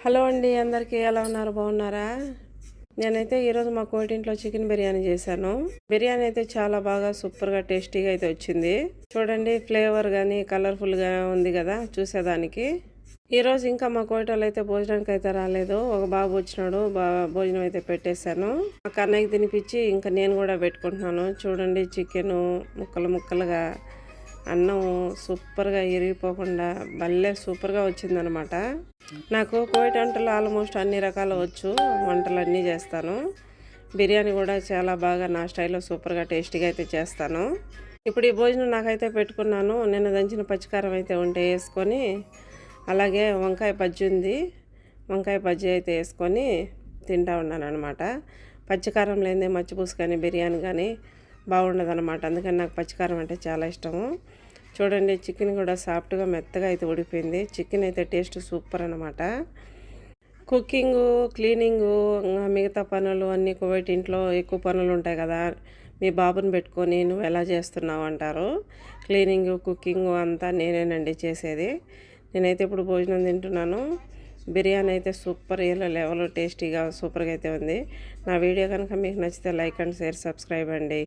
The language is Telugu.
హలో అండి, అందరికీ ఎలా ఉన్నారు? బాగున్నారా? నేనైతే ఈరోజు మా కోటింట్లో చికెన్ బిర్యానీ చేశాను. బిర్యానీ అయితే చాలా బాగా సూపర్గా టేస్టీగా అయితే వచ్చింది. చూడండి, ఫ్లేవర్ కానీ కలర్ఫుల్గా ఉంది కదా చూసేదానికి. ఈరోజు ఇంకా మా కోటలో అయితే భోజనానికి అయితే రాలేదు. ఒక బాబు వచ్చినాడు, భోజనం అయితే పెట్టేశాను. మా కన్నయ్యకి తినిపించి ఇంకా నేను కూడా పెట్టుకుంటున్నాను. చూడండి, చికెను ముక్కలు ముక్కలుగా, అన్నం సూపర్గా ఇరిగిపోకుండా భలే సూపర్గా వచ్చిందనమాట. నాకు కోయిట వంటలు ఆల్మోస్ట్ అన్ని రకాలు వచ్చు, వంటలు అన్నీ చేస్తాను. బిర్యానీ కూడా చాలా బాగా నా స్టైల్లో సూపర్గా టేస్టీగా అయితే చేస్తాను. ఇప్పుడు ఈ భోజనం నాకైతే పెట్టుకున్నాను. నిన్న దంచిన పచ్చికారం అయితే ఉంటే వేసుకొని, అలాగే వంకాయ బజ్జీ ఉంది, వంకాయ బజ్జీ అయితే వేసుకొని తింటా ఉన్నాను అనమాట. పచ్చికారం లేనిదే మచ్చిపూసు కానీ బిర్యానీ కానీ బాగుండదు అనమాట. అందుకని నాకు పచ్చికారం అంటే చాలా ఇష్టము. చూడండి, చికెన్ కూడా సాఫ్ట్గా మెత్తగా అయితే ఉడిపోయింది. చికెన్ అయితే టేస్ట్ సూపర్ అనమాట. కుకింగు, క్లీనింగు, మిగతా పనులు అన్నీ కోవిడ్ ఇంట్లో ఎక్కువ పనులు ఉంటాయి కదా. మీ బాబుని పెట్టుకొని నువ్వు ఎలా చేస్తున్నావు అంటారు. క్లీనింగు, కుకింగు అంతా నేనేనండి చేసేది. నేనైతే ఇప్పుడు భోజనం తింటున్నాను. బిర్యానీ అయితే సూపర్ లెవెల్ టేస్టీగా సూపర్గా అయితే ఉంది. నా వీడియో కనుక మీకు నచ్చితే లైక్ అండ్ షేర్, సబ్స్క్రైబ్ అండి.